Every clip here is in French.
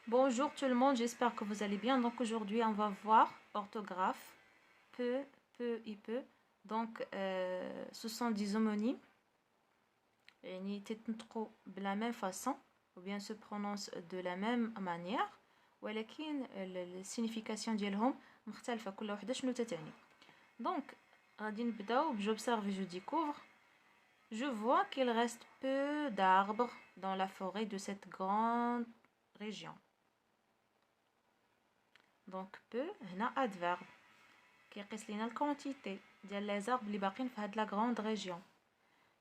Bonjour tout le monde, j'espère que vous allez bien. Donc aujourd'hui, on va voir orthographe, peu, peu et peu. Donc ce sont des homonymes. يعني تتنطقوا بلا même façon ou bien se prononcent de la même manière ولكن السينيفيكاسيون ديالهم مختلفة كل وحدة شنو تتعني. Donc غادي نبداو j'observe et je découvre. Je vois qu'il reste peu d'arbres dans la forêt de cette grande région. دونك بو هنا ادفيرب كيقيس لينا الكونتيتي ديال لي زارب اللي باقيين في هاد لا غروند ريجيون.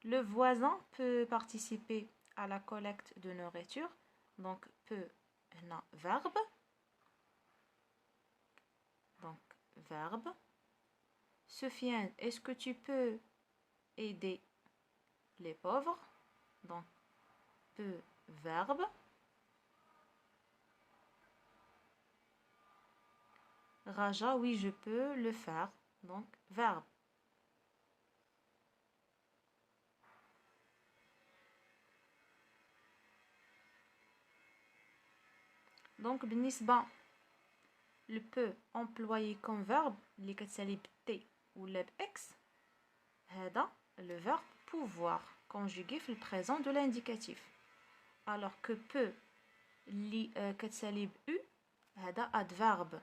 Le voisin peut participer à la collecte de nourriture. Donc peut هنا verbe. Donc verbe. Sofiane, est-ce que tu peux aider les pauvres? Donc peut verbe. Raja, oui, je peux le faire. Donc verbe. Donc بالنسبة le peut employé comme verbe اللي كتسالي بالتي ولا باكس هذا le verbe pouvoir conjugué في le présent de l'indicatif. Alors que peut اللي كتسالي ب هذا adverbe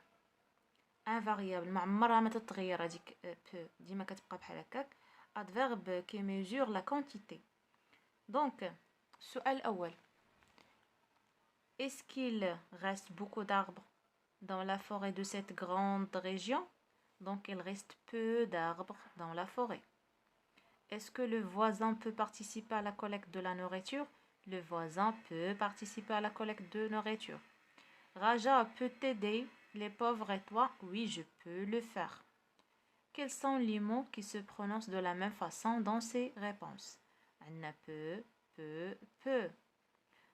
invariable ما عمرها ما تتغير هذيك peut ديما كتبقى بحال هكاك adverbe qui mesure la quantité. Donc السؤال الأول est-ce qu'il reste beaucoup d'arbres dans la forêt de cette grande région? Donc il reste peu d'arbres dans la forêt. Est-ce que le voisin peut participer à la collecte de la nourriture? Le voisin peut participer à la collecte de nourriture. Raja peut aider les pauvres et toi? Oui, je peux le faire. Quels sont les mots qui se prononcent de la même façon dans ces réponses? Anna peut, peu.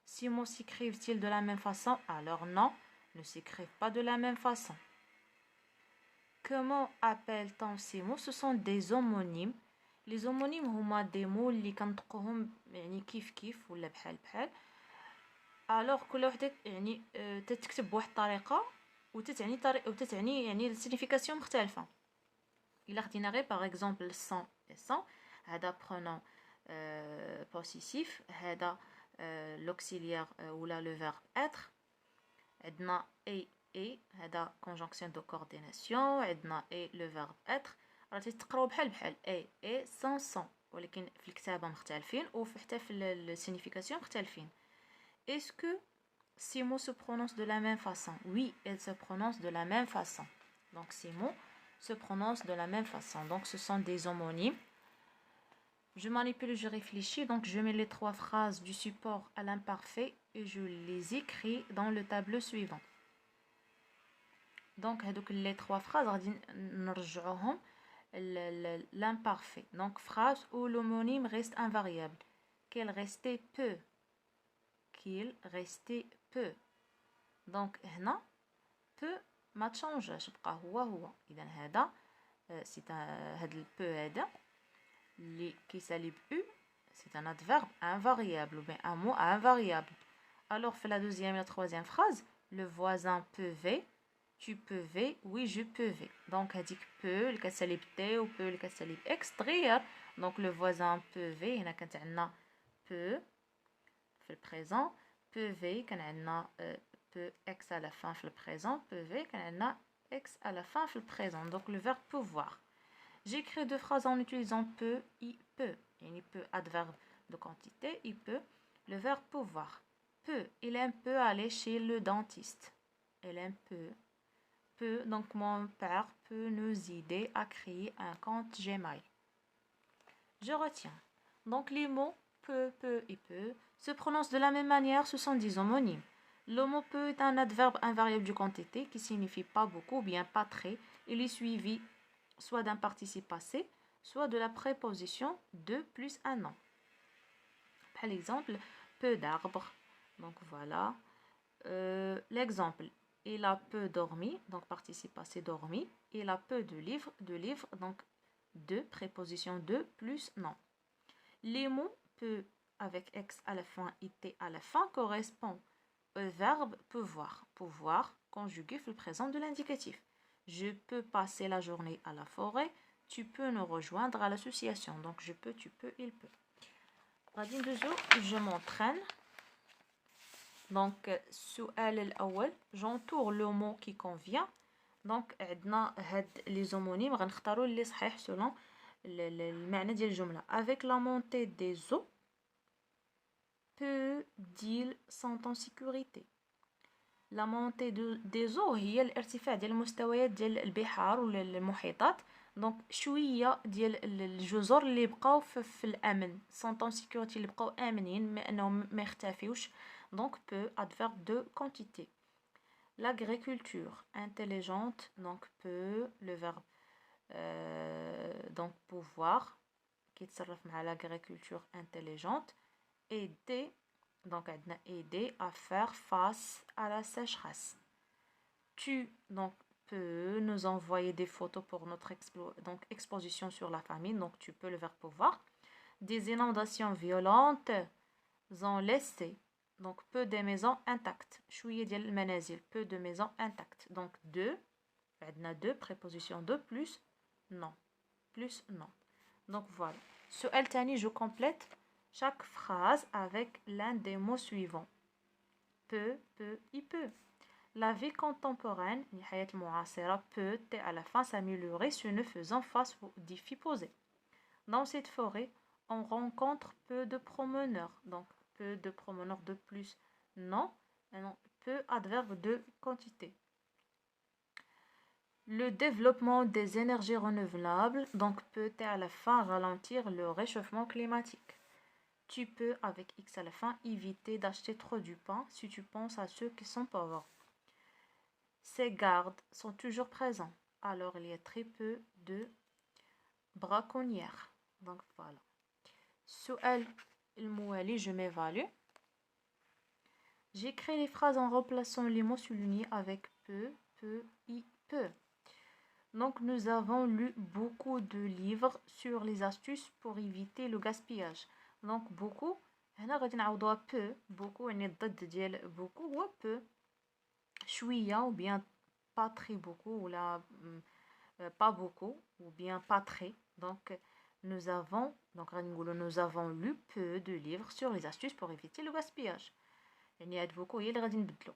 Ces mots s'écrivent-ils de la même façon? Alors non, ne s'écrivent pas de la même façon. Comment appelle-t-on ces mots? Ce sont des homonymes. Les homonymes هما des mots اللي كنطقوهم يعني كيف ولا بحال alors كل وحده يعني تتكتب بواحد الطريقه وتتعني يعني السيغنيفيكاسيون مختلفه. الا خدينا غير باغ اكزومبل سون et sans هذا pronom possessif هذا l'auxiliaire ولا le verbe être. عندنا et هذا conjonction de coordination عندنا et le verbe être راه تتقراو بحال et sans ولكن في الكتابه مختلفين وحتى في السيغنيفيكاسيون مختلفين. Est-ce que ces mots se prononcent de la même façon? Oui, elles se prononcent de la même façon. Donc ces mots se prononcent de la même façon. Donc ce sont des homonymes. Je manipule, je réfléchis. Donc je mets les trois phrases du support à l'imparfait et je les écris dans le tableau suivant. Donc les trois phrases غادي نرجعوهم l'imparfait. Donc phrase où l'homonyme reste invariable. Qu'il restait peu. Qu'il restait peu. Donc هنا peu ما تشونجاش بقى هو اذا هذا سي هذا البو هذا اللي كيسالي ب c'est un adverbe invariable ou bien un mot invariable. Alors في la deuxième et la troisième phrase le voisin peuvent tu peuvent oui je peuvent. Donc هذيك peu اللي كتسالي ب t و peu اللي كتسالي ب x تغير. Donc le voisin peuvent هنا كانت عندنا peu في البريزون peuvent كان عندنا peu x à la fin في le présent peuvent كان عندنا x à la fin في le présent. Donc le verbe pouvoir. J'écris deux phrases en utilisant peut et peut. يعني peut adverbe de quantité et peut le verbe pouvoir. Peut, il aime peu aller chez le dentiste. Il aime peu, donc mon père peut nous aider à créer un compte Gmail. Je retiens. Donc les mots peut et peut se prononcent de la même manière, ce sont des homonymes. Le mot peut est un adverbe invariable de quantité qui signifie pas beaucoup, bien pas très. Il est suivi soit d'un participe passé, soit de la préposition de plus un nom. Par exemple, peu d'arbres. Donc voilà. L'exemple, il a peu dormi, donc participe passé dormi. Il a peu de livres, donc de préposition de plus nom. Les mots peu avec x à la fin et t à la fin correspondent verbe pouvoir. Pouvoir conjugué في le présent de l'indicatif. Je peux passer la journée à la forêt. Tu peux nous rejoindre à l'association. Donc je peux, tu peux, il peut. غادي ندوزو je m'entraîne. Donc السؤال الأول j'entoure le mot qui convient. دونك عندنا هاد لي زومونيم غنختارو اللي صحيح selon المعنى ديال الجملة. Avec la montée des eaux, peu-ils sont en sécurité. La montée des eaux هي الارتفاع ديال المستويات ديال البحار ولا المحيطات. دونك شويه ديال الجزر اللي بقاو في الامن sont en sécurité اللي بقاو امنين ما انهم ما يختفيوش. دونك peu adverbe de quantité. L'agriculture intelligente, donc peut, le verbe donc pouvoir qui يتصرف مع l'agriculture intelligente. Aider, donc aider à faire face à la sécheresse. Tu donc peux nous envoyer des photos pour notre exposition sur la famine, donc tu peux le verbe pouvoir. Des inondations violentes ont laissé donc peu de maisons intactes. شوية ديال المنازل, peu de maisons intactes. Donc deux, عندنا deux prépositions de plus non. Plus non. Donc voilà. سؤال تاني je complète chaque phrase avec l'un des mots suivants. Peut, il peut. La vie contemporaine, الحياة المعاصرة, peut à la fin s'améliorer ce ne faisant face aux défis posés. Dans cette forêt, on rencontre peu de promeneurs. Donc peu de promeneurs de plus non. Peu adverbe de quantité. Le développement des énergies renouvelables, donc peut à la fin ralentir le réchauffement climatique. Tu peux, avec X à la fin, éviter d'acheter trop du pain si tu penses à ceux qui sont pauvres. Ces gardes sont toujours présents, alors il y a très peu de braconnières. Donc voilà. سؤال الموالي, je m'évalue. J'écris les phrases en remplaçant les mots soulignés avec peu, il peut. Donc nous avons lu beaucoup de livres sur les astuces pour éviter le gaspillage. Donc beaucoup هنا غادي نعوضوها peu. beaucoup يعني الضد ديال beaucoup هو peu. شويه ou bien pas très beaucoup ou là pas beaucoup ou bien pas très. Donc nous avons lu peu de livres sur les astuces pour éviter le gaspillage. يعني هاد beaucoup هي اللي غادي نبدلو.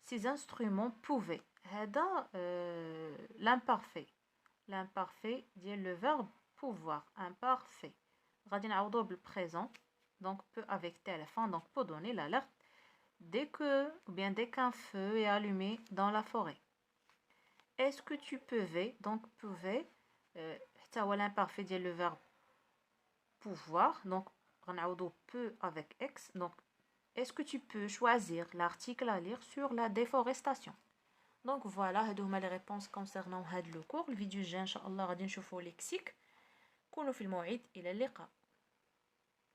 Ces instruments pouvaient. هذا l'imparfait. L'imparfait ديال le verbe pouvoir. Imparfait. غادي نعوضوه بالprésent. Donc peut avec t à la fin. Donc pour donner l'alerte dès qu'un feu est allumé dans la forêt. Est-ce que tu pouvais, donc pouvait, حتى هو l'imparfait ديال le verbe pouvoir. Donc غنعوضو peut avec x. Donc est-ce que tu peux choisir l'article à lire sur la déforestation. Donc voilà, هادو هما les réponses concernant هاد le cours. الفيديو الجاي ان شاء الله غادي نشوفو ليكسيك. كونوا في الموعد، الى اللقاء.